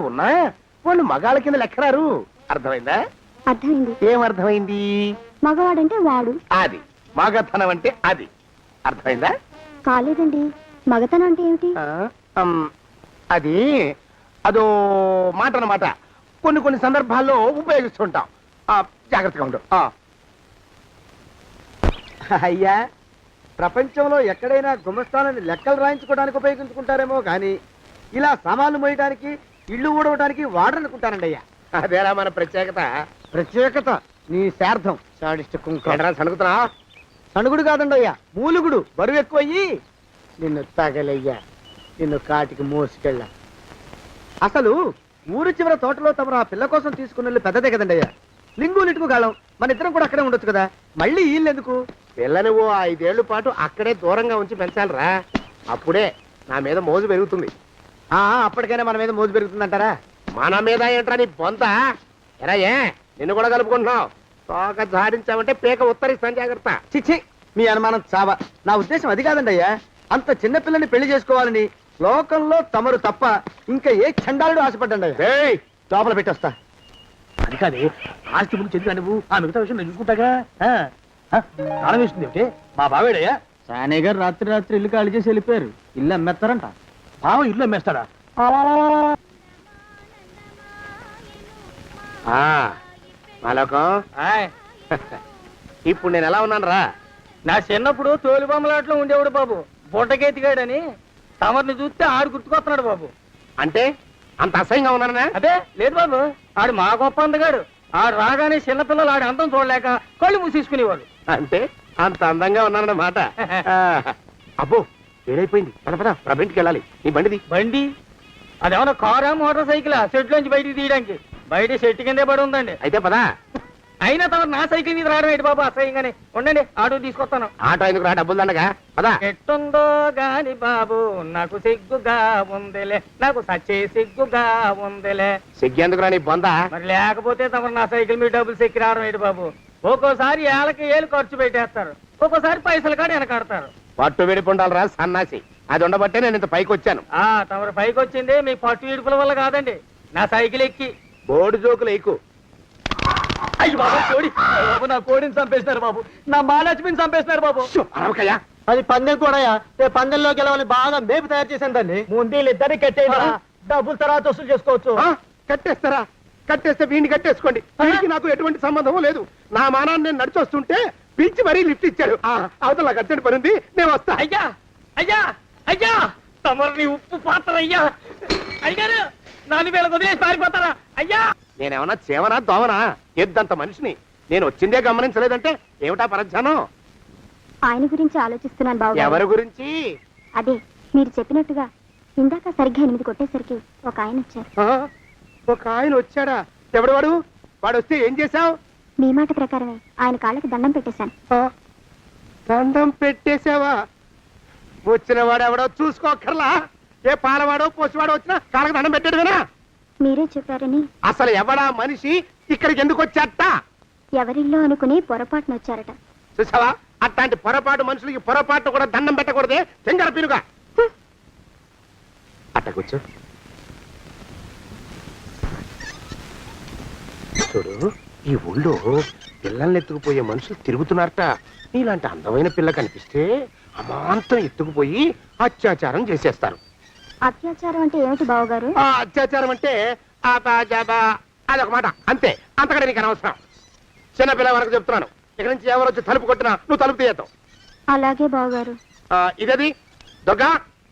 ఉన్నా వాళ్ళు మగాళ్ళ కింద లెక్కరారు. అర్థమైందా? అర్థమైంది. ఏమర్థమైంది? మగవాడంటే వాడు, అది మగతనం అంటే అది. అర్థమైందా? కాలేదండి. మగతనం అంటే ఏమిటి? అది అదో మాట అన్నమాట. కొన్ని కొన్ని సందర్భాల్లో ఉపయోగిస్తుంటాం. జాగ్రత్తగా ఉండు. అయ్యా, ప్రపంచంలో ఎక్కడైనా గుమస్తాలని లెక్కలు రాయించుకోవడానికి ఉపయోగించుకుంటారేమో కానీ ఇలా సామాన్లు మోయడానికి, ఇల్లు ఊడవడానికి వాడరనుకుంటానండి అయ్యా. అదేరా మన ప్రత్యేకత. ప్రత్యేకత నీ శార్థం సాడిస్ట్ కుంక. సణుకుతున్నా? సణుగుడు కాదండి అయ్యా, మూలుగుడు. బరువు ఎక్కువయ్యి నిన్ను తగలయ్యా, నిన్ను కాటికి మోసుకెళ్ళ. అసలు ఊరు చివర తోటలో తమరు ఆ పిల్ల కోసం తీసుకున్న పెద్దదే కదండి అయ్యా. లింగు నిటుకు గాలం, మన ఇద్దరం కూడా అక్కడే ఉండొచ్చు కదా. మళ్ళీ వీళ్ళు ఎందుకు? పిల్లని ఓ 5 ఏళ్ల పాటు అక్కడే దూరంగా ఉంచి పెంచాలిరా. అప్పుడే నా మీద మోజు పెరుగుతుంది. అప్పటికైనా మన మీద మోజు పెరుగుతుందంటారా? మన మీద ఏంట్రా నీ బొంత? ఎరా ఏ నిన్ను కూడా కలుపుకుంటున్నావు? తోక జాడించామంటే పీక ఉత్తరిస్తాను, జాగ్రత్త. చిచ్చి, మీ అనుమానం చావా. నా ఉద్దేశం అది కాదండి అయ్యా. అంత చిన్న పిల్లని పెళ్లి చేసుకోవాలని లోకంలో తమరు తప్ప ఇంకా ఏ చండాలుడు ఆశపడ్డండి అయ్యా. లోపల పెట్టొస్తా. అది కాదే, ఆస్తి ముందు చెందుగా నువ్వు ఆ మిగతా విషయం నేను చూసుకుంటాగా. తాళం వేస్తుంది ఏమిటి? మా బావేడయ్యా. సానే గారు రాత్రి రాత్రి ఇల్లు ఖాళీ చేసి వెళ్ళిపోయారు. ఇల్లు అమ్మేస్తారంట. బావ ఇల్లు అమ్మేస్తాడా? మాలోకం, ఇప్పుడు నేను ఎలా ఉన్నాను రా? నా చిన్నప్పుడు తోలు బొమ్మలాట్లో ఉండేవాడు బాబు, బుట్టకెత్తిగాడని. తమరిని చూస్తే ఆడు గుర్తుకొస్తున్నాడు బాబు. అంటే అంత అసహ్యంగా ఉన్నానా? అదే లేదు బాబు, ఆడు మా గొప్ప అందగాడు. ఆడు రాగానే చిన్నపిల్లలు ఆడి అందం చూడలేక కళ్ళు మూసేసుకునేవాడు. అంటే అంత అందంగా ఉన్నానన్నమాట. అబ్బో వేరైపోయింది. పద పద, ప్రభింటికి వెళ్ళాలి. నీ బండిది. బండి అదేమన్నా కారా మోటార్ సైకిల్? సెట్లోంచి బయటికి తీయడానికి బయట చెట్టు కిందే పడి ఉందండి. అయితే పదా. అయినా తమ నా సైకిల్ మీద రావడం ఏంటి బాబు అసహ్యంగానే. ఉండండి, ఆటో తీసుకొస్తాను. ఆటో ఎందుకు రా, డబ్బులు దండగా. పదా. ఎట్టుందో గాని బాబు నాకు సిగ్గుగా ఉందిలే, నాకు సచ్చే సిగ్గుగా ఉందిలే. సిగ్గెందుకు రా నీ బొంద? మరి లేకపోతే తమ నా సైకిల్ మీద డబ్బులు సెక్కి రావడం ఏంటి బాబు? ఒక్కోసారి ఏళ్ళకి ఏళ్ళు ఖర్చు పెట్టేస్తారు, ఒక్కోసారి పైసలు కాడ వెనకాడతారు. పట్టు విడిపుండాలి రా సన్నాసి. అది ఉండబట్టే నేను ఇంత పైకి వచ్చాను. తమరు పైకి వచ్చింది మీ పట్టు ఇడుపుల వల్ల కాదండి, నా సైకిల్ ఎక్కి. బోర్డు జోకులు ఎక్కువ. అయ్యి బాబు, కోడి బాబు, నా కోడిని చంపేసినారు బాబు, నా మహాలక్ష్మిని చంపేసినారు బాబు. అరవకయ్యా. అది పందెం కూడా. పందెంలో గెలవని బాగా మేపు తయారు చేశాను దాన్ని. ముందు వీళ్ళిద్దరిని కట్టేయరా, డబ్బులు తర్వాత వసూలు చేసుకోవచ్చు. కట్టేస్తారా? కట్టేస్తే వీడిని కట్టేసుకోండి. వీడికి నాకు ఎటువంటి సంబంధం లేదు. నా మానాన్ని నేను నడిచొస్తుంటే పిలిచి మరీ లిఫ్ట్ ఇచ్చాడు. అవతల నాకు అర్జెంట్ పని ఉంది, నేను వస్తా. అయ్యా అయ్యా అయ్యా, తమరిని ఉప్పు పాత్ర అయ్యా. అయ్యారు నాలుగు వేల వదిలేసి పారిపోతారా అయ్యా? నేనేమన్నా చేవనా దోవనా? ఎద్దంత మనిషిని. నేను వచ్చిందే గమనించలేదంటే ఏమిటా పరధ్యానం? ఆయన గురించి ఆలోచిస్తున్నాను బాబు. ఎవరి గురించి? అదే మీరు చెప్పినట్టుగా ఇందాక సరిగ్గా 8 కొట్టేసరికి ఒక ఆయన వచ్చారు. ఒక ఆయన వచ్చాడా? ఎవడు వాడు? వాడు వస్తే ఏం చేశావు? మీ మాట ప్రకారమే ఆయన కాళ్ళకి దండం పెట్టేశాను. దండం పెట్టేశావా? వచ్చిన వాడు ఎవడో చూసుకోకర్లా. ఏ పాలవాడో పోసివాడో వచ్చినా కాళ్ళకి దండం పెట్టాడువేనా? మీరే చెప్పారని. అసలు ఎవడా మనిషి? ఇక్కడికి ఎందుకు వచ్చాట? ఎవరిల్లో అనుకుని పొరపాటున వచ్చారట. చూసావా, అట్లాంటి పొరపాటు మనుషులకి పొరపాటు కూడా దండం పెట్టకూడదే. తెంగర పినుగా అట్ట కూర్చో. చూడు, ఈ ఊళ్ళో పిల్లల్ని ఎత్తుకుపోయే మనుషులు తిరుగుతున్నారట. నీలాంటి అందమైన పిల్ల కనిపిస్తే అమాంతం ఎత్తుకుపోయి అత్యాచారం చేసేస్తారు. అత్యాచారం అంటే ఏమిటి బావగారు? అత్యాచారం అంటే అదొక మాట అంతే. అంతకంటే నీకు అనవసరం. చిన్నపిల్ల వరకు చెప్తున్నాను. ఇక్కడి నుంచి ఎవరు వచ్చి తలుపు కొట్టినా నువ్వు తలుపు తీయతావు. అలాగే బావగారు. ఇదది దొంగ.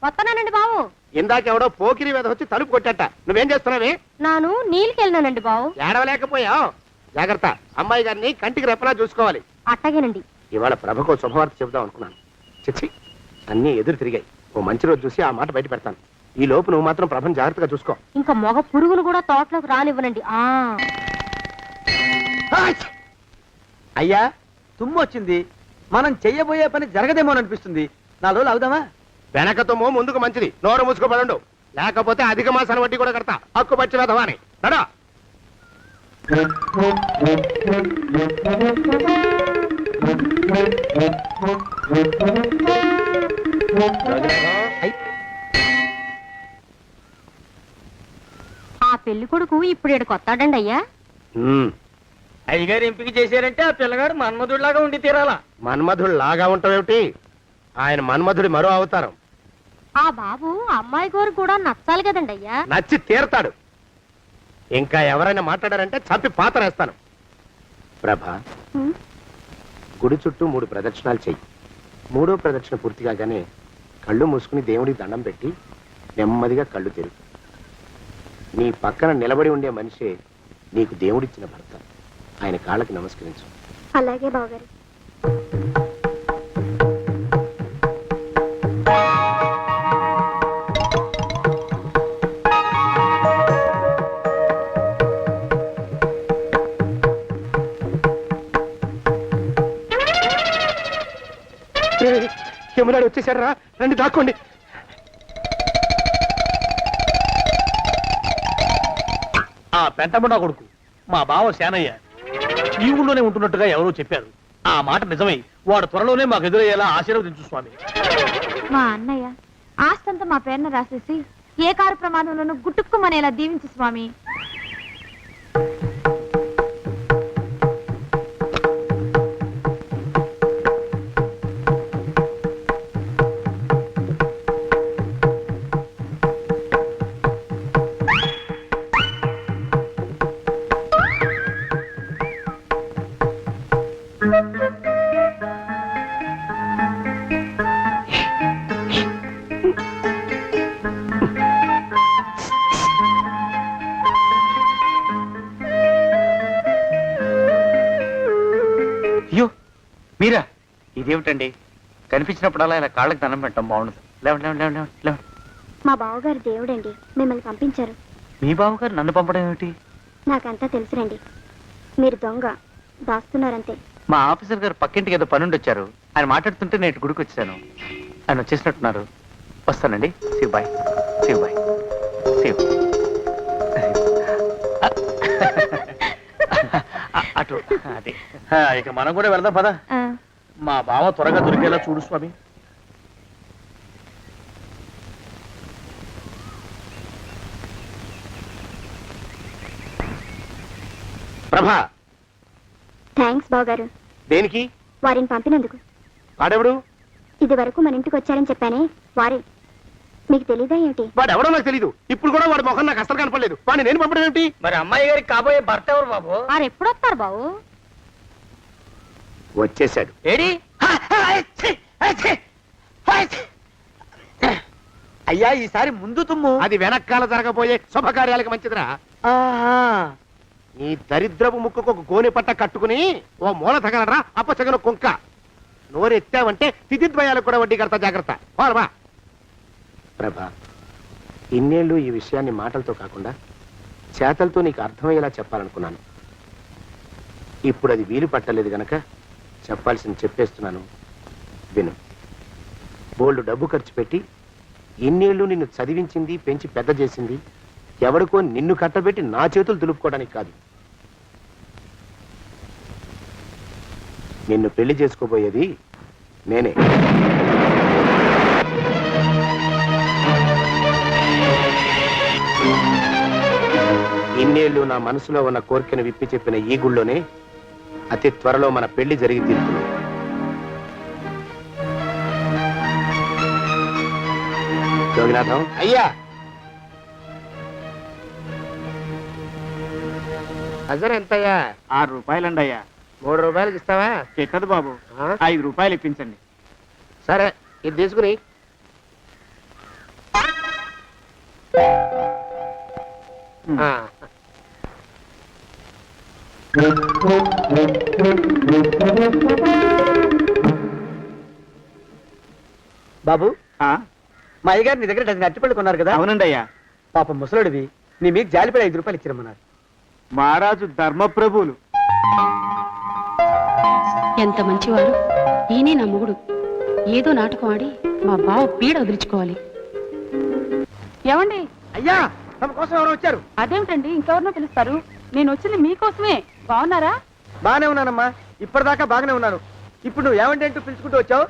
వస్తున్నానండి బావు. ఇందాకెవడో పోకిరి మీద వచ్చి తలుపు కొట్టట. నువ్వేం చేస్తున్నావే? నాను నీళ్ళకెళ్ళినానండి బావు. ఏడవలేకపోయావు. జాగ్రత్త, అమ్మాయి గారిని కంటికి రెప్పలా చూసుకోవాలి. అట్టగేనండి. ఇవాళ ప్రభకు శుభవార్త చెబుదాం అనుకున్నాను. చిచ్చి, అన్నీ ఎదురు తిరిగాయి. ఓ మంచి రోజు చూసి ఆ మాట బయట పెడతాను. ఈ లోపు నువ్వు మాత్రం ప్రభను జాగ్రత్తగా చూసుకో. ఇంకా మొగ పురుగులు కూడా తోటలోకి రానివ్వనండి. అయ్యా, తుమ్ము వచ్చింది. మనం చెయ్యబోయే పని జరగదేమోననిపిస్తుంది. 4 రోజులు అవుదామా? వెనకతోమో ముందుకు మంచిది. నోరు మూసుకోబడండు, లేకపోతే అధిక మాసాల వడ్డీ కూడా కడతా. హక్కు పచ్చి వేదవాని నడా. పెళ్లి కొడుకు ఇప్పుడు ఇక్కడికి వస్తాడండి అయ్యా. ఉమ్, అయ్యగారు ఎంపిక చేశారంటే ఆ పిల్లగాడు మన్మధుడిలాగా ఉండి తీరాలా. మన్మధుడు లాగా ఉంటావేమిటి? ఆయన మన్మధుడి మరో అవతారం. ఆ బాబు అమ్మాయి గారు కూడా నచ్చాలి కదండి అయ్యా. నచ్చి తీరతాడు. ఇంకా ఎవరైనా మాట్లాడారంటే చంపి పాతరేస్తాను. ప్రభా, ఉమ్, గుడి చుట్టూ 3 ప్రదక్షిణాలు చెయ్యి. 3వ ప్రదక్షిణ పూర్తి కాగానే కళ్ళు మూసుకుని దేవుడికి దండం పెట్టి నెమ్మదిగా కళ్ళు తెరుగు. నీ పక్కన నిలబడి ఉండే మనిషే నీకు దేవుడిచ్చిన భర్త. ఆయన కాళ్ళకి నమస్కరించు. అలాగే బావగారు. యమునాడు వచ్చేసాడు రా, రండి దాక్కోండి. ఆ పెంటముడా కొడుకు మా బావ శానయ్య ఈ ఊళ్ళోనే ఉంటున్నట్టుగా ఎవరో చెప్పారు. ఆ మాట నిజమై వాడు త్వరలోనే మాకు ఎదురయ్యేలా ఆశీర్వదించు స్వామి. మా అన్నయ్య ఆస్తంతా మా పేరున రాసేసి ఏ కారు ప్రమాదంలోనూ గుట్టుక్కుమనేలా దీవించు స్వామి. అయ్యో మీరా, ఇదేమిటండి? కనిపించినప్పుడల్లా ఇలా కాళ్ళకి దండం పెట్టడం బాగుండదు. లేవండి లేవండి లేవండి లేవండి. మా బావగారు దేవుడండి, మిమ్మల్ని పంపించారు. మీ బావగారు నన్ను పంపడం ఏమిటి? నాకంతా తెలుసురండి. మీరు దొంగ దాస్తున్నారంతే. మా ఆఫీసర్ గారు పక్కింటికి ఏదో పనుండి వచ్చారు. ఆయన మాట్లాడుతుంటే నేను గుడికి వచ్చాను. ఆయన వచ్చేసినట్టున్నారు. వస్తానండి. శివ్ బాయ్, శివ్ బాయ్, శివ్. అటు అదే. ఇక మనం కూడా వెళ్దాం పద. మా బావ త్వరగా దొరికేలా చూడు స్వామి. ప్రభా, థ్యాంక్స్ బావగారు, దేనికి? వారిని పంపినందుకు. వాడెవడు? ఇది వరకు మన ఇంటికి వచ్చారని చెప్పానే వారే. మీకు తెలీదా ఏమిటి? వాడెవడో నాకు తెలీదు. ఇప్పుడు కూడా వాడి మొహం నాకు అసలు కనపడలేదు. వాడిని నేను పంపడం ఏమిటి? మరి అమ్మాయి గారికి కాబోయే భర్త ఎవరు బాబు? వారు ఎప్పుడు వస్తారు బావు? వచ్చేసాడు. ఏడి? అయ్యా ఈసారి ముందు తుమ్ము. అది వెనకాల జరగబోయే శుభకార్యాలకు మంచిదిరా. ఆహా. నీ దరిద్రపు ముక్కుకు ఒక గోనె పట్ట కట్టుకుని ఓ మూల తగలరా అప్పచగన కుంక. నోరెత్తావంటే తిథిద్వయాలకు కూడా వడ్డీ కడతా, జాగ్రత్త. పోరమా. ప్రభా, ఇన్నేళ్ళు ఈ విషయాన్ని మాటలతో కాకుండా చేతలతో నీకు అర్థమయ్యేలా చెప్పాలనుకున్నాను. ఇప్పుడు అది వీలు పట్టలేదు గనక చెప్పాల్సింది చెప్పేస్తున్నాను, విను. బోల్డ్ డబ్బు ఖర్చు పెట్టి ఇన్నేళ్ళు నిన్ను చదివించింది, పెంచి పెద్ద చేసింది ఎవడికో నిన్ను కట్టబెట్టి నా చేతులు దులుపుకోవడానికి కాదు. నిన్ను పెళ్లి చేసుకోబోయేది నేనే. ఇన్నేళ్ళు నా మనసులో ఉన్న కోరికను విప్పి చెప్పిన ఈ గుళ్ళోనే అతి త్వరలో మన పెళ్లి జరిగి తీరుతుంది. జోగినాథం అయ్యా, హజర్ ఎంతయ్యా? 6 రూపాయలండి అయ్యా. 3 రూపాయలకి ఇస్తావా? ఎక్కదు బాబు, 5 రూపాయలు ఇప్పించండి. సరే, ఇది తీసుకుని. బాబు, మా అయ్యగారు నీ దగ్గర డజన్ అరటిపళ్ళు కొన్నారు కదా? అవునండి అయ్యా. పాప ముసలుడివి, నీ మీకు జాలిపడి 5 రూపాయలు ఇచ్చిరమ్మన్నారు. మహారాజు ధర్మప్రభువులు. ఎంత మంచివాడు ఈయనే నా మొగుడు. ఏదో నాటకం ఆడి మా బావ పీడ వదిలించుకోవాలి. ఏమండి? అయ్యా, తమ కోసం ఎవరు వచ్చారు? అదేమిటండి, ఇంకెవరినో పిలుస్తారు? నేను వచ్చింది మీకోసమే. బాగున్నారా? బాగానే ఉన్నానమ్మా, ఇప్పటిదాకా బాగానే ఉన్నాను. ఇప్పుడు నువ్వు ఏమంటే అంటూ పిలుచుకుంటూ వచ్చావు?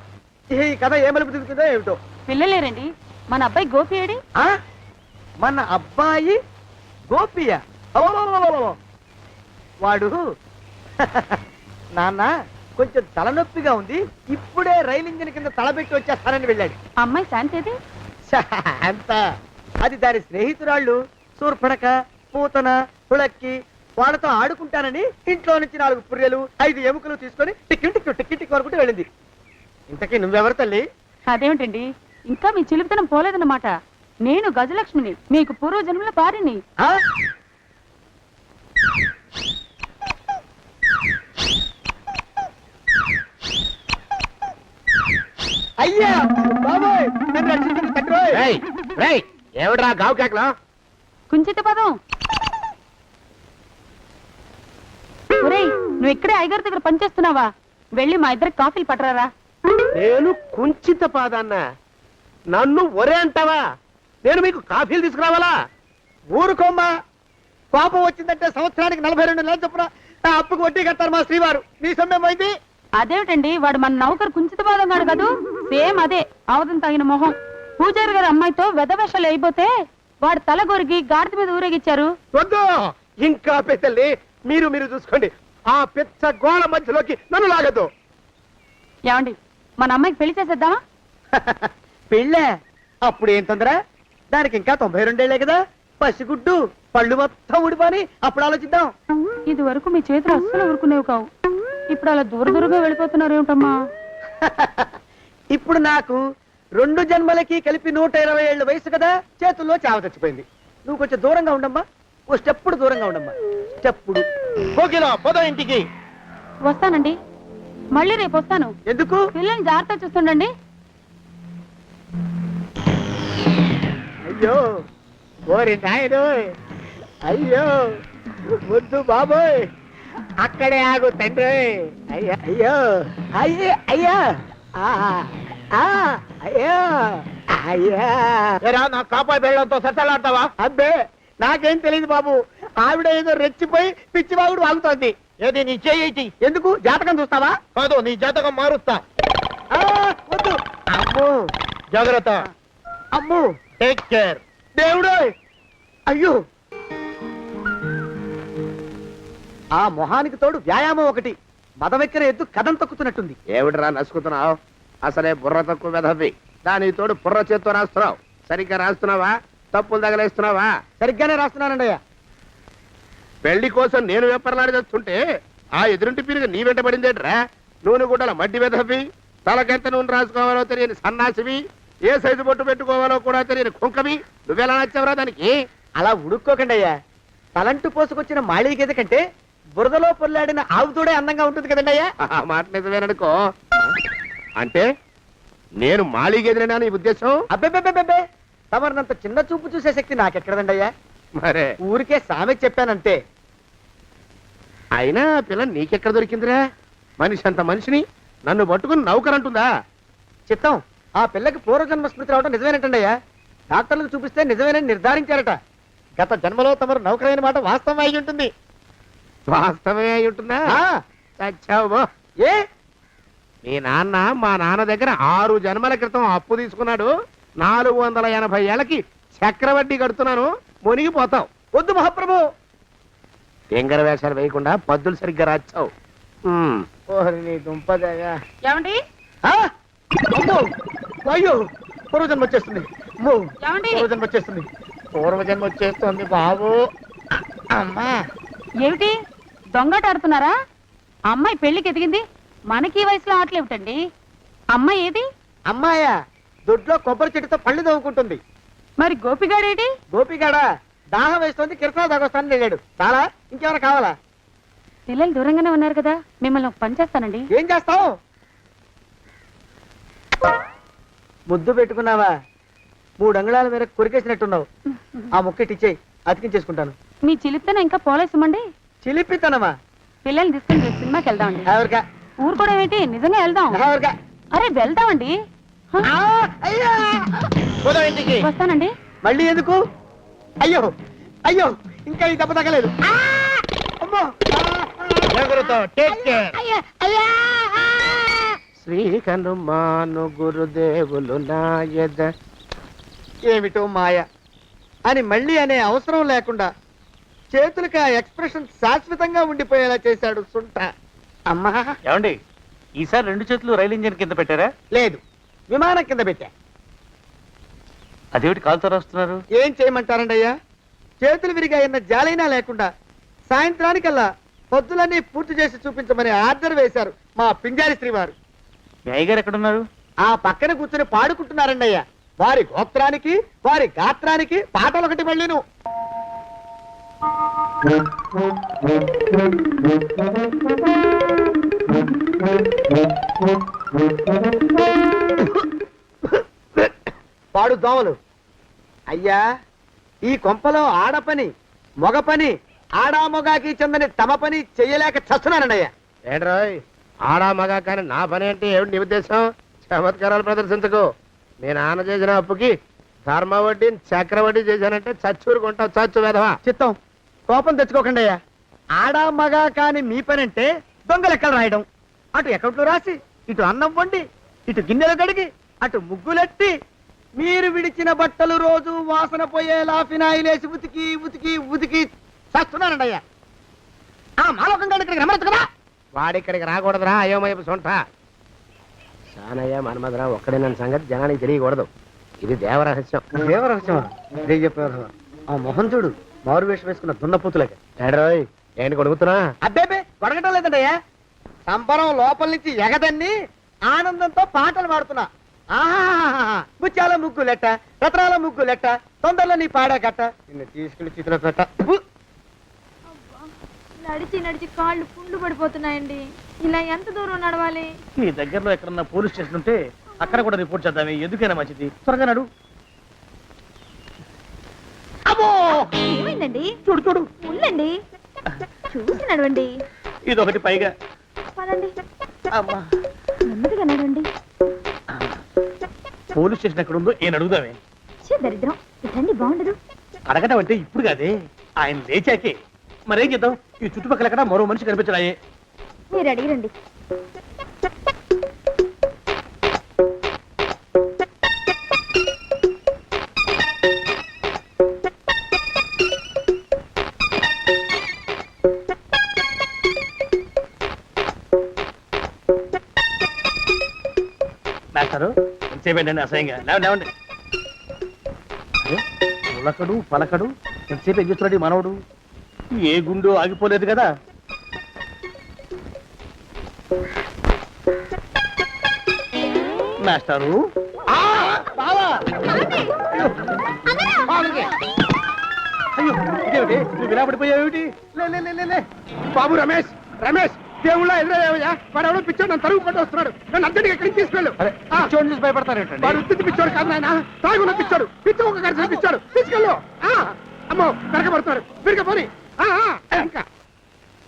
ఈ కథ ఏ మలుపు తిరుగుతుందో ఏమిటో. పిల్లలేరండి. మన అబ్బాయి గోపి ఏడి? మన అబ్బాయి గోపియ వాడు నాన్న కొంచెం తలనొప్పిగా ఉంది, ఇప్పుడే రైలు ఇంజిన్ కింద తలబెట్టి వచ్చేస్తానని వెళ్ళాడు. అమ్మాయి శాంతేది? అంత అది దాని స్నేహితురాళ్ళు సూర్పడక, పూతన, పుళక్కి వాళ్ళతో ఆడుకుంటానని ఇంట్లో నుంచి 4 పుర్రెలు 5 ఎముకలు తీసుకొని టిక్కి వరకుంటూ వెళ్ళింది. ఇంతకీ నువ్వెవరు తల్లి? అదేమిటండి, ఇంకా మీ చిలుపుతనం పోలేదన్నమాట. నేను గజలక్ష్మిని, మీకు పూర్వజన్మల భార్యని. ఆ? అయ్యా బాబోయ్, నన్ను రక్షించండి తండ్రోయ్. రేయ్, రేయ్, ఏమిట్రా గావు కేకలో? కుంచిత పదం. ఒరేయ్, నువ్వు ఇక్కడే ఐగారి దగ్గర పనిచేస్తున్నావా? వెళ్ళి మా ఇద్దరికి కాఫీలు పట్టరారా. నేను కుంచిత పాదాన్న, నన్ను ఒరే అంటావా? నేను మీకు కాఫీలు తీసుకురావాలా? ఊరుకోమ్మా, కోపం వచ్చిందంటే సంవత్సరానికి 42 నెలలు చొప్పున ఆ అప్పుకు వడ్డీ కట్టారు మా శ్రీవారు. నీ సొమ్మేం పోయింది? అదేమిటండి, వాడు మన నౌకరు కుంచిత పాదం కాడు కదూ. సేమ్ అదే, అవధం తగిన మొహం. పూజారి గారి అమ్మాయితో వెధవేషాలు అయిపోతే వాడు తల గొరిగి గాడిద మీద ఊరేగిచ్చారు. వద్దు, ఇంకా పెద్దల్ని మీరు చూసుకోండి. ఆ పెద్ద గోళ మధ్యలోకి నన్ను లాగద్దు. ఏమండి, మన అమ్మాయికి పెళ్లి చేసేద్దామా? పెళ్ళే? అప్పుడు ఏం తొందర? దానికి ఇంకా 92 కదా. పసిగుడ్డు పళ్ళు మొత్తం ఊడిపోని అప్పుడు ఆలోచిద్దాం. ఇది వరకు మీ చేతులు అస్సలు ఊరుకునేవి కావు. ఇప్పుడు అలా దూరంగా వెళ్ళిపోతున్నారు ఏమిటమ్మా? ఇప్పుడు నాకు 2 జన్మలకి కలిపి 120 ఏళ్ళ వయసు కదా, చేతుల్లో చావ చచ్చిపోయింది. నువ్వు కొంచెం దూరంగా ఉండమ్మా, ఓ స్టెప్పుడు దూరంగా ఉండమ్మా. స్టెప్పుడు కోకిల పద ఇంటికి. వస్తానండి, మళ్ళీ రేపు వస్తాను. ఎందుకు? పిల్లల్ని జాగ్రత్త చూస్తుండండి. అయ్యో ఓరి నాయను, అయ్యో వద్దు బాబోయ్, అక్కడే ఆగు తండ్రి. అయ్యా అయ్యో అయ్యే అయ్యా అయ్యో అయ్యా. నా కాపాయి బెళ్ళంతో సత్తలాడతావా? అబ్బే నాకేం తెలియదు బాబు, ఆవిడ ఏదో రెచ్చిపోయి పిచ్చి బాగుడు వాగుతోంది. ఏది నీ చేయి? ఎందుకు? జాతకం చూస్తావా? కాదు, నీ జాతకం మారుస్తా. వద్దు. అమ్మో జాగ్రత్త. అమ్మో, టేక్ కేర్. దేవుడు. అయ్యో, ఆ మొహానికి తోడు వ్యాయామం ఒకటి. మదవెక్కిన ఎద్దు కథం తొక్కుతున్నట్టుంది. ఏమిటిరా నసుకుతున్నావు? అసలే బుర్ర తక్కువ వెధవి, దాని తోడు బుర్ర చేత్తో రాస్తున్నావు. సరిగ్గా రాస్తున్నావా? తప్పులు తగలేస్తున్నావా? సరిగ్గానే రాస్తున్నానండి అయ్యా. పెళ్లి కోసం నేను వెప్పర్లాడి చేస్తుంటే ఆ ఎదురింటి పీరుగా నీ వెంట పడిందేట్రా? నూనె గుడ్డల మడ్డి వెధవి, తలకెంత నూనె రాసుకోవాలో తెలియని సన్నాసివి, ఏ సైజు బొట్టు పెట్టుకోవాలో కూడా తెలియని కుంకవి, నువ్వెలా నచ్చావురా దానికి? అలా ఉడుక్కోకండి అయ్యా. తలంటు పోసుకొచ్చిన మాళీ గేదె కంటే బురదలో పొల్లాడిన ఆవు తోడే అందంగా ఉంటుంది కదండి అయ్యా. ఆ మాట నిజమేననుకో. అంటే నేను మాళీగెదిరినా నీ ఉద్దేశం? అబ్బెబ్బెబ్బెబ్బే, తమరినంత చిన్న చూపు చూసే శక్తి నాకెక్కడదండి అయ్యా. మరే ఊరికే సామె చెప్పానంతే. అయినా పిల్ల నీకెక్కడ దొరికిందిరా? మనిషి అంత మనిషిని నన్ను పట్టుకుని నౌకరంటుందా? చిత్తం, ఆ పిల్లకి పూర్వజన్మ స్మృతి రావడం నిజమేనటండి అయ్యా. డాక్టర్లకు చూపిస్తే నిజమేనని నిర్ధారించారట. గత జన్మలో తమరు నౌకరైన మాట వాస్తవం అయి ఉంటుంది. వాస్తవమే అయి ఉంటుందా? చచ్చావు బో. ఏ? మీ నాన్న మా నాన్న దగ్గర 6 జన్మల క్రితం అప్పు తీసుకున్నాడు. 480 ఏళ్ళకి చక్రవడ్డీ కడుతున్నాను, మునిగిపోతావు. వద్దు మహాప్రభు. ఎంగర వేషాలు వేయకుండా పద్దులు సరిగ్గా రాచావు. ఓహరి నీ దుంపదగా. ఏమండి? అమ్మో, అయ్యో, పూర్వజన్మ వచ్చేస్తుంది. అమ్మో, ఏమండి? పూర్వజన్మ వచ్చేస్తుంది. పూర్వజన్మ వచ్చేస్తుంది బాబు. అమ్మా, ఏమిటి దొంగట ఆడుతున్నారా? అమ్మాయి పెళ్లికి ఎదిగింది, మనకి ఈ వయసులో ఆటలేమిటండి? అమ్మాయి ఏది? అమ్మాయా? దొడ్లో కొబ్బరి చెట్టుతో పళ్ళు తవ్వుకుంటుంది. మరి గోపిగాడేటి? గోపిగాడ దాహం వేస్తుంది, కిరసా దాగొస్తానని వెళ్ళాడు. చాలా, ఇంకేమైనా కావాలా? పిల్లలు దూరంగానే ఉన్నారు కదా, మిమ్మల్ని ఒక పని చేస్తానండి. ఏం చేస్తావు? ముద్దు పెట్టుకున్నావా? 3 అంగుళాల మేర కొరికేసినట్టున్నావు. ఆ ముక్కటిచ్చేయి, అతికించేసుకుంటాను. మీ చిలిపితేనే ఇంకా పోలేసమండి. చిలిపితనమా? పిల్లల్ని తీసుకుని రేపు సినిమాకి వెళ్దామండి. ఎవరికా? ఊరు కూడా ఏంటి, నిజంగా వెళ్దాం. ఎవరికా? అరే వెళ్దామండి. అయ్యా, ఇంటికి వస్తానండి. మళ్ళీ ఎందుకు? అయ్యో అయ్యో, ఇంకా ఈ దెబ్బ తగ్గలేదు. అమ్మో, శ్రీకనుమాను గురుదేవులు నాయద. ఏమిటో మాయ అని మళ్ళీ అనే అవసరం లేకుండా చేతులకి ఆ ఎక్స్ప్రెషన్ శాశ్వతంగా ఉండిపోయేలా చేశాడు సుంట. అమ్మా ఏమండి ఈసారి 2 చేతులు రైలు ఇంజిన్ కింద పెట్టారా? లేదు, విమానం కింద పెట్టా. అదేమిటి కాలుతో రాస్తున్నారు? ఏం చేయమంటారండి అయ్యా, చేతులు విరిగాయన్న జాలైనా లేకుండా సాయంత్రానికల్లా పొద్దులన్నీ పూర్తి చేసి చూపించమని ఆర్డర్ వేశారు మా పింజారి శ్రీ వారు. మీ అయ్యగారు ఎక్కడున్నారు? ఆ పక్కన కూర్చొని పాడుకుంటున్నారండి అయ్యా. వారి గోత్రానికి వారి గాత్రానికి పాటలు ఒకటి వెళ్ళిను. పాడు దోమలు. అయ్యా, ఈ కొంపలో ఆడ పని మొగ పని ఆడా మొగాకి చెందని తమ పని చెయ్యలేక చస్తున్నానండి అయ్యా. ఏంట్రోయ్ ఆడా మగా కానీ నా పని అంటే ఏమిటి నీ ఉద్దేశం? చమత్కారాలు ప్రదర్శించకు. మీ నాన్న చేసిన అప్పుకి ధర్మ వడ్డీ చక్రవడ్డీ చేశానంటే చచ్చూరుకుంటావు, చచ్చు వేధవా. చిత్తం కోపం తెచ్చుకోకండి అయ్యా. ఆడా మగా కాని మీ పని అంటే దొంగ లెక్కలు రాయడం, అటు అకౌంట్లో రాసి ఇటు అన్నం వండి ఇటు గిన్నెలు కడిగి అటు ముగ్గులెట్టి మీరు విడిచిన బట్టలు రోజు వాసన పోయేలా ఫినాయిలేసి ఉతికి ఉతికి ఉతికి చేస్తున్నానండి అయ్యా. ఆ మాలోకం గారు ఇక్కడికి రమ్మచ్చు కదా. వాడిక్కడికి రాకూడదురా అయోమయపు సొంట. సానయ్య మన్మధరా ఒక్కడే నన్ను సంగతి జనానికి తెలియకూడదు. ఇది దేవరహస్యం. దేవరహస్యమా? ఇదే చెప్పారు. ఆ మొహం చూడు, మారు వేషం వేసుకున్న దున్నపోతులకి. ఏంట్రోయ్ ఏంటి కొడుకుతున్నా? అబ్బేబే కొడగటం లేదండయ్యా, సంబరం లోపల నుంచి ఎగదన్ని ఆనందంతో పాటలు పాడుతున్నా. ఆహా, ముత్యాల ముగ్గు లెట్ట, రత్నాల ముగ్గు లెట్ట, తొందరలో నీ పాడా కట్ట, నిన్ను తీసుకెళ్లి చేతిలో పెట్ట. నడిచి నడిచి కాళ్ళు పుండ్లు పడిపోతున్నాయండి. ఇలా ఎంత దూరం నడవాలి? నీ దగ్గరలో ఎక్కడన్నా పోలీస్ స్టేషన్ ఉంటే అక్కడ కూడా రిపోర్ట్ చేద్దామే, ఎందుకైనా మంచిది. త్వరగా నడు. ఏమైందండి? చూడు చూడు, ఉండండి, చూసి నడవండి. ఇదొకటి పైగా. పదండి, అమ్మా, నెమ్మదిగా నడవండి. పోలీస్ స్టేషన్ ఎక్కడ ఉందో ఏం అడుగుదామే. ఛీ, దరిద్రం, ఇటండి బాగుండదు. అడగటం అంటే ఇప్పుడు కాదే, ఆయన లేచాకే. మరేం చేద్దాం, ఈ చుట్టుపక్కల ఎక్కడ మరో మనిషి కనిపించడాయే. మీరు అడిగిరండి. మాస్టారు ఎంతసేపేంటండి అసహ్యంగా? లేవండి లేవండి. అరే, ఉలకడు పలకడు ఎంతసేపు ఏం చేస్తున్నాడు ఈ మనవడు? ఏ గుండు ఆగిపోలేదు కదా. మాస్టారు అయ్యో, ఇదేమిటి నువ్వు ఇలా పడిపోయావేమిటి? బాబు రమేష్, రమేష్ దేవుళ్ళ ఎదురయ్యా. వాడు ఎవడో పిచ్చోడు నన్ను తరుగు కొట్టి వస్తున్నాడు. నన్ను అద్దెకి ఎక్కడికి తీసుకెళ్ళు. పిచ్చోడిని చూసి భయపడతారేంటండి? వాడు ఉత్తి పిచ్చోడు కాదు నాయన, తాగున్న పిచ్చోడు. పిచ్చి ఒక కలిసి పిచ్చాడు. తీసుకెళ్ళు. అమ్మో కరకబడుతున్నాడు. విరిగా పోని. ఇంకా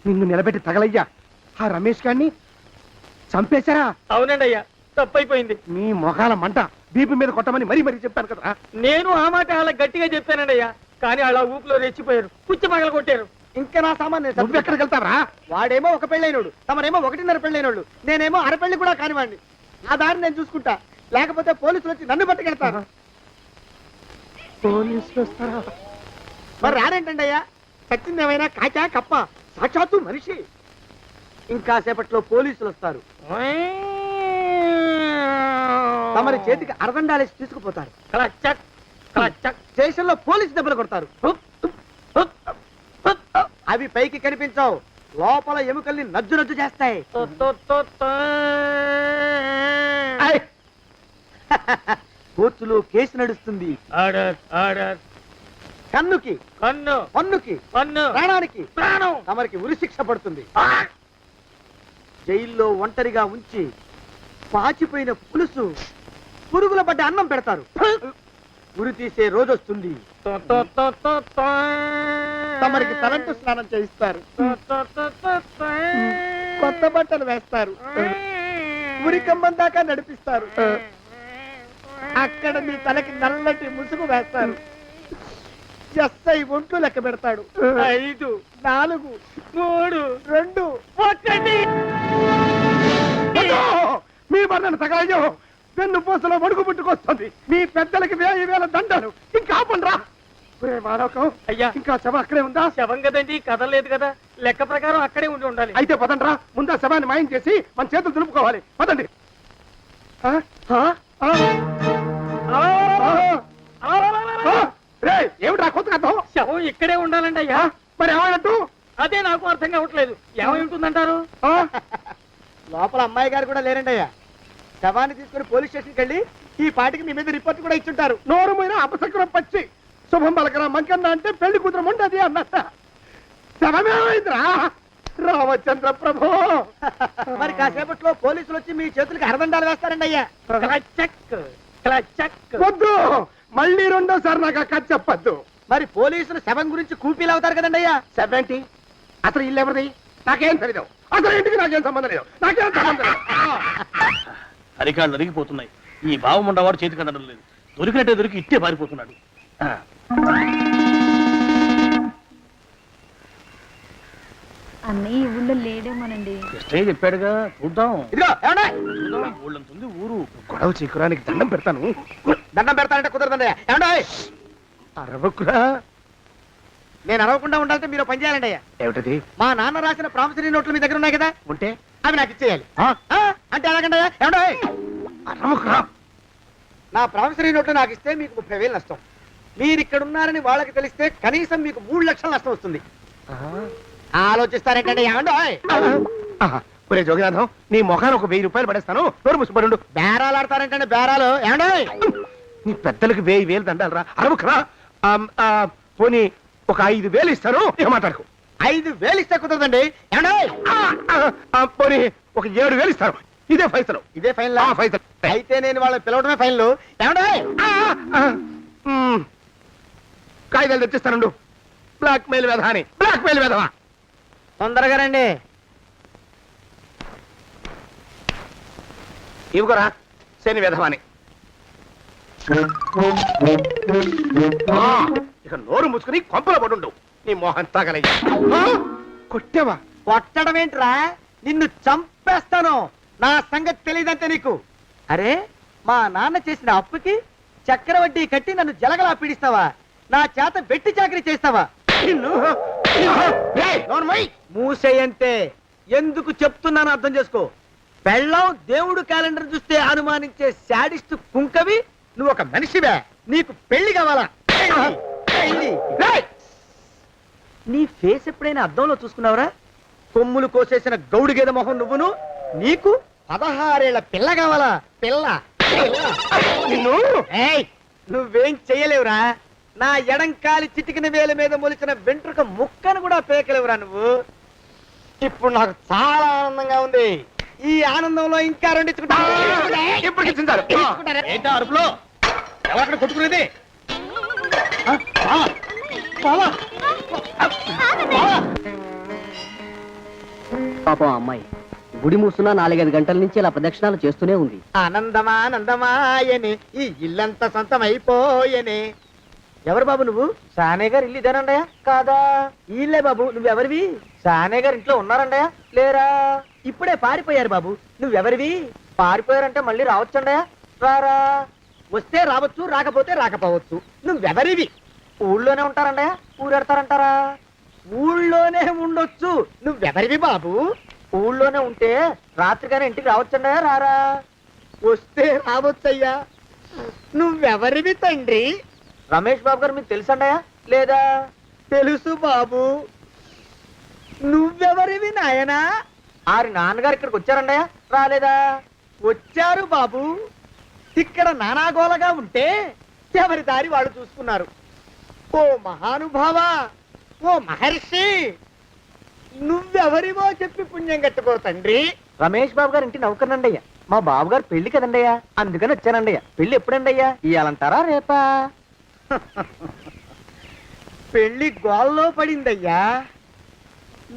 నిన్ను నిలబెట్టి తగలయ్యా. ఆ రమేష్ గారిని చంపేశారా? అవునండి అయ్యా, తప్పైపోయింది. మీ మొఖాల మంట బీపీ మీద కొట్టమని మరీ మరీ చెప్పాను కదా. నేను ఆ మాట అలా గట్టిగా చెప్పానండి అయ్యా, కానీ అలా ఊపిలో రెచ్చిపోయారు, పుచ్చి పగల కొట్టారు. ఇంకా నా సామాన్ నువ్వు ఎక్కడికి వెళ్తావరా? వాడేమో ఒక పెళ్ళైనోడు, తమరేమో 1.5 పెళ్ళైనోళ్ళు, నేనేమో అరపెళ్ళి కూడా కానివ్వండి. నా దారి నేను చూసుకుంటా, లేకపోతే పోలీసులు వచ్చి నన్ను పట్టుకెళ్తారు. పోలీసులు వస్తారా? మరి రారేంటండి అయ్యా, సచ్చింది ఏమైనా కాచా కప్ప, సాక్షాత్తు మనిషి. ఇంకా సేపట్లో పోలీసులు వస్తారు, తమరి చేతికి అరదండాలేసి తీసుకుపోతారు. క్లచక్ క్లచక్. స్టేషన్ లో పోలీసు దెబ్బలు కొడతారు. అవి పైకి కనిపించవు, లోపల ఎముకల్ని నజ్జు నజ్జు చేస్తాయి. కోర్టులో కేసు నడుస్తుంది. Order order. కన్నుకి కన్ను, పన్నుకి పన్ను, ప్రాణానికి ప్రాణం. తమరికి ఉరి శిక్ష పడుతుంది. జైల్లో ఒంటరిగా ఉంచి పాచిపోయిన పులుసు, పురుగుల పడ్డ అన్నం పెడతారు. ఉరి తీసే రోజు వస్తుంది. తమరికి తలంటు స్నానం చేయిస్తారు, కొత్త బట్టలు వేస్తారు, ఉరి కంబం దాకా నడిపిస్తారు. అక్కడ మీ తలకి నల్లటి ముసుగు వేస్తారు. ఎస్ఐ ఒంట్లు లెక్క పెడతాడు. 5 4 3 2 1. మీ బంధన తగలయ్యో. వెన్ను పూసలో వణుకు పుట్టుకొస్తుంది. మీ పెద్దలకి 1000 దండలు. ఇంకా ఆపండ్రా. ఒరే మానవకం, అయ్యా ఇంకా శవం అక్కడే ఉందా? శవం కదండి కదలలేదు కదా, లెక్క ప్రకారం అక్కడే ఉండి ఉండాలి. అయితే పదండ్రా, ముందా శవాన్ని మాయం చేసి మన చేతులు దులుపుకోవాలి. పదండి. ఆ? ఆ? ఆ? ఆ? రేయ్, ఏమిట్రా కొత్త కథం? శవం ఇక్కడే ఉండాలండి అయ్యా. మరి ఏమన్నట్టు? అదే నాకు అర్థం కావట్లేదు. ఏమై ఉంటుందంటారు? ఆ? లోపల అమ్మాయి గారు కూడా లేరండి అయ్యా. శవాన్ని తీసుకుని పోలీస్ స్టేషన్కి వెళ్ళి ఈ పాటికి మీ మీద రిపోర్ట్ కూడా ఇచ్చుంటారు. నోరు మీద అపశకునం పచ్చి శుభం పలకరా మంకన్న అంటే పెళ్లి కూతురు ఉండదు అన్నట్ట. శవమేమైందిరా రామచంద్ర ప్రభు? మరి కాసేపట్లో పోలీసులు వచ్చి మీ చేతులకి అరదండాలు వేస్తారండి అయ్యా. క్లచక్ క్లచక్. వద్దు, మళ్ళీ రెండోసారి నాకు ఆ కథ చెప్పద్దు. మరి పోలీసులు శవం గురించి కూపీలు అవుతారు కదండి అయ్యా. 70 అసలు ఇల్లు ఎవరిది? నాకేం తెలీదు. అసలు ఇంటికి నాకేం సంబంధం లేదు. నాకేం సంబంధం లేదు. అరికాళ్ళు అరిగిపోతున్నాయి. ఈ భావం ఉండవాడు చేతికి అందడం లేదు. దొరికినట్టే దొరికి ఇట్టే పారిపోతున్నాడు. ఆ. అన్నయ్య ఈ ఊళ్ళో లేడేమోనండి. కృష్ణయ్య చెప్పాడుగా, చూద్దాం. ఇదిగో ఏమండే? చూద్దాం, ఊళ్ళంతుంది ఊరు. గొడవ చీకురానికి దండం పెడతాను. దండం పెడతానంటే కుదరదండి అయ్యా. ఏమండే? అరవకురా. నేను అరవకుండా ఉండాలంటే మీరు పని చేయాలండి అయ్యా. ఏమిటది? మా నాన్న రాసిన ప్రామిసరీ నోట్లు మీ దగ్గర ఉన్నాయి కదా, ఉంటే అవి నాకు ఇచ్చేయాలి. ఆ? ఆ? అంటే ఎలాగండి అయ్యా? ఏమండే? అరవకురా. నా ప్రామిసరీ నోట్లు నాకు ఇస్తే మీకు 30,000 నష్టం. మీరు ఇక్కడ ఉన్నారని వాళ్ళకి తెలిస్తే కనీసం మీకు 3 లక్షల నష్టం వస్తుంది. ఆలోచిస్తారేంటండి? ఏమండో? ఒరే జోగినాథం, నీ మొఖాన్ని ఒక 1000 రూపాయలు పడేస్తాను. నోరు ముసుపడు. బేరాలు ఆడతారేంటండి? బేరాలు ఏమండో? నీ పెద్దలకు 1000 దండాలరా. అరవకురా. పోనీ ఒక 5,000 ఇస్తాను. ఏం మాట్లాడకు. 5,000 ఇస్తే కుదరదండి. ఏమండో? పోనీ ఒక 7,000 ఇస్తాను. ఇదే ఫైసలు. ఇదే ఫైనల్? ఫైసలు. అయితే నేను వాళ్ళని పిలవడమే ఫైనల్. ఏమండో? కాగితాలు తెచ్చిస్తాను. బ్లాక్ మెయిల్ వెధవా అని. బ్లాక్ మెయిల్ వెధవా. తొందరగా రండి. ఇవ్వరా శని వెధవాని. ఇక నోరు మూసుకుని కొంపలో పడుండు. నీ మోహన్ తాగలయ్యా. కొట్టావా? కొట్టడం ఏంట్రా? నిన్ను చంపేస్తాను. నా సంగతి తెలియదంటే నీకు. అరే, మా నాన్న చేసిన అప్పుకి చక్రవడ్డీ కట్టి నన్ను జలగలా పీడిస్తావా? నా చేత వెట్టి చాకరీ చేస్తావా? మూసేయంటే ఎందుకు చెప్తున్నాను అర్థం చేసుకో. పెళ్ళం దేవుడు క్యాలెండర్ చూస్తే అనుమానించే శాడిస్ట్ కుంకవి నువ్వు ఒక మనిషివే. నీకు పెళ్లి కావాలా? పెళ్లి. నీ ఫేస్ ఎప్పుడైనా అద్దంలో చూసుకున్నావురా? కొమ్ములు కోసేసిన గౌడు గేదె మొహం నువ్వును. నీకు 16 ఏళ్ల పిల్ల కావాలా? పిల్ల. నిన్ను నువ్వేం చెయ్యలేవురా. నా ఎడంకాలి చిటికిన వేల మీద మొలిచిన వెంట్రుక ముక్కను కూడా పేకలేవురా నువ్వు. ఇప్పుడు నాకు చాలా ఆనందంగా ఉంది. ఈ ఆనందంలో ఇంకా రెండించుకుంటా. ఏంటా అరుపులో? ఎవరక్కడ కొట్టుకునేది? పాపం అమ్మాయి గుడి మూసున్న 4-5 గంటల నుంచి ఇలా ప్రదక్షిణాలు చేస్తూనే ఉంది. ఆనందమానందమాయని ఈ ఇల్లంతా సొంతమైపోయని. ఎవరు బాబు నువ్వు? సానే గారు ఇల్లు ఇదేనండయా? కాదా? ఇల్లే బాబు. నువ్వెవరివి? సానే గారు ఇంట్లో ఉన్నారండయా? లేరా? ఇప్పుడే పారిపోయారు బాబు. నువ్వెవరివి? పారిపోయారంటే మళ్ళీ రావచ్చండయా? రారా. వస్తే రావచ్చు, రాకపోతే రాకపోవచ్చు. నువ్వెవరివి? ఊళ్ళోనే ఉంటారండయా? ఊరెడతారంటారా? ఊళ్ళోనే ఉండొచ్చు. నువ్వెవరివి బాబు? ఊళ్ళోనే ఉంటే రాత్రిగానే ఇంటికి రావచ్చండయా? రారా. వస్తే రావచ్చయ్యా. నువ్వెవరివి తండ్రి? రమేష్ బాబు గారు మీకు తెలుసండయా? లేదా? తెలుసు బాబు. నువ్వెవరివి నాయనా? ఆరి నాన్నగారు ఇక్కడికి వచ్చారండయా? రాలేదా? వచ్చారు బాబు. ఇక్కడ నానాగోలగా ఉంటే ఎవరి దారి వాళ్ళు చూసుకున్నారు. ఓ మహానుభావ, ఓ మహర్షి, నువ్వెవరివో చెప్పి పుణ్యం కట్టుకో తండ్రి. రమేష్ బాబు గారు ఇంటి నౌకర్నండయ్యా. మా బాబు గారు పెళ్లి కదండయ్యా, అందుకని వచ్చానండయ్యా. పెళ్లి ఎప్పుడండయ్యా? ఇయ్యాలంటారా రేపా? పెళ్లి గోల్లో పడిందయ్యా.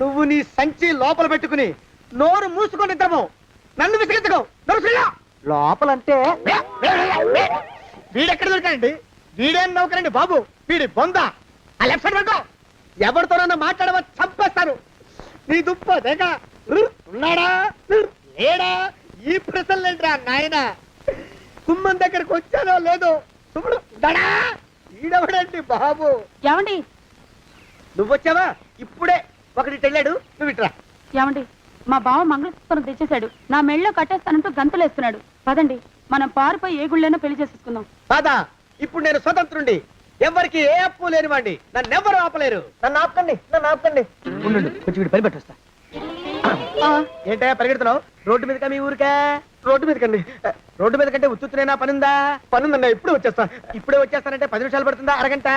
నువ్వు నీ సంచి లోపల పెట్టుకుని నోరు మూసుకొని నిద్రపో. నన్ను విసిగించుకో. లోపలంటే వీడెక్కడ దొరికాడండి? వీడేం నౌకరండి బాబు, వీడి బొంద. ఆ లెఫ్ట్ సైడ్ పెట్టుకో. ఎవరితోనన్నా మాట్లాడవా చంపేస్తాను. నీ దుప్ప దేక ఉన్నాడా లేడా? ఈ ప్రశ్నలేంట్రా నాయన. కుమ్మం దగ్గరకు వచ్చానో లేదో చూడు. దడా ఈడవడండి బాబు. ఏమండి నువ్వొచ్చావా? ఇప్పుడే ఒకటి వెళ్ళాడు, నువ్వు ఇట్రా. ఏమండి మా బావ మంగళసూత్రం తెచ్చేశాడు. నా మెళ్ళో కట్టేస్తానంటూ గంతులేస్తున్నాడు. పదండి మనం పారిపోయి ఏ గుళ్ళైనా పెళ్లి చేసేసుకుందాం. కాదా? ఇప్పుడు నేను స్వతంత్రుండి, ఎవరికి ఏ అప్పు లేనివ్వండి, నన్ను ఎవరు ఆపలేరు. నన్ను ఆపకండి, నన్ను ఆపకండి. ఉండు, కొంచెం వీడు పని పెట్టొస్తా. ఏంటా పరిగెడుతున్నావు? రోడ్డు మీదకా మీ ఊరికా? రోడ్డు మీదకండి. రోడ్డు మీద కంటే ఉత్తునేనా? పనుందా? పనుందండి, ఇప్పుడు వచ్చేస్తా. ఇప్పుడే వచ్చేస్తానంటే 10 నిమిషాలు పడుతుందా? అరగంట?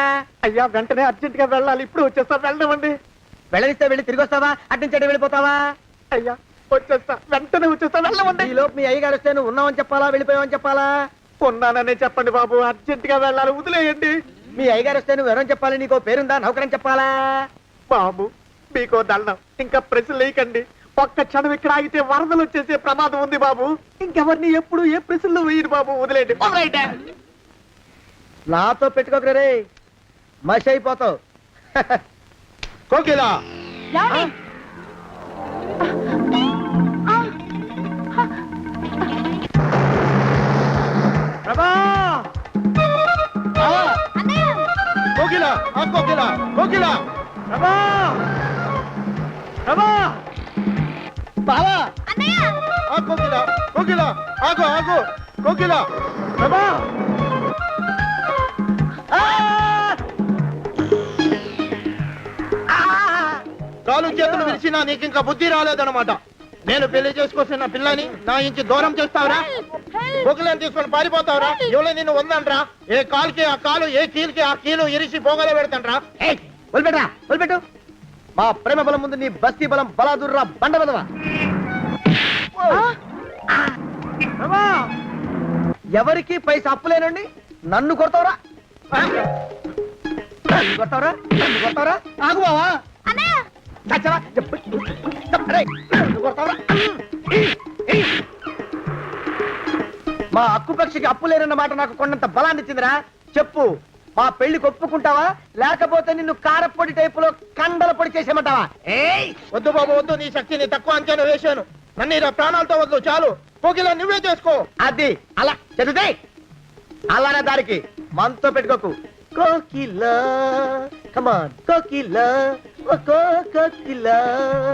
అయ్యా వెంటనే అర్జెంట్ గా వెళ్ళాలి, ఇప్పుడు వచ్చేస్తా. వెళ్ళమండి. వెళ్ళనిస్తే వెళ్ళి తిరిగి వస్తావా? అట్నుంచి వెళ్ళిపోతావా? అయ్యా వచ్చేస్తా, వెంటనే వచ్చేస్తా. వెళ్ళమండి. ఈ లోపు మీ అయ్యగారు వస్తే నువ్వు ఉన్నావని చెప్పాలా, వెళ్ళిపోయావని చెప్పాలా? ఉన్నాననే చెప్పండి బాబు, అర్జెంట్ గా వెళ్ళాలి, వదిలేయండి. మీ అయ్యగారు వస్తే నువ్వు ఎవరని చెప్పాలి? నీకో పేరుందా? నౌకరని చెప్పాలా? బాబు మీకో దండం, ఇంకా ప్రశ్న లేకండి. ఒక్క క్షణం ఇక్కడ ఆగితే వరదలు వచ్చేసే ప్రమాదం ఉంది బాబు. ఇంకెవరిని ఎప్పుడు ఏ ప్రశ్నలు వేయరు బాబు, వదిలేండి. నాతో పెట్టుకోకరే రే, మషి అయిపోతావు. కోకిలా ఏమండి? ప్రభా! కోకిలా, ఆ కోకిలా, కోకిలా! ప్రభా! ప్రభా! బావా! ఆ కోకిలా, కోకిలా, ఆగు, ఆగు, కోకిలా! ప్రభా! కాలు చేతులు విరిచినా నీకు ఇంకా బుద్ధి రాలేదన్నమాట. నేను పెళ్లి చేసుకొస్తున్న పిల్లని నా ఇంటి దూరం చేస్తావురా? బొగ్గులను తీసుకొని పారిపోతావురా? ఎవరో నిన్ను ఉందనరా? ఏ కాలుకి ఆ కాలు, ఏ కీలుకి ఆ కీలు ఇరిసి పోగలే పెడతానరా? వదిలిపెట్టరా, వదిలిపెట్టు. మా ప్రేమ బలం ముందు నీ బస్తీ బలం బలాదుర్రా, బండ బలవా. ఎవరికి పైసా అప్పులేనండి, నన్ను కొడతావురా? కొడతావురా, కొడతావురా? ఆగు బావా. మా అక్కు పక్షికి అప్పు లేరన్న మాట నాకు కొండంత బలాన్ని ఇచ్చిందిరా. చెప్పు, మా పెళ్లికి ఒప్పుకుంటావా, లేకపోతే నిన్ను కారపొడి టైపులో కండల పొడి చేసేమంటావా? వద్దు బాబు వద్దు, నీ శక్తిని తక్కువ అంచనా వేశాను. నన్ను ఇలా ప్రాణాలతో వద్దు, చాలు. కోకిలా నువ్వే చేసుకో. అది అలా చదివితే అలానే దారికి మనతో పెట్టుకోకు. కోకిలా కమాన్ కోకిలా, ఓ కోకిలా.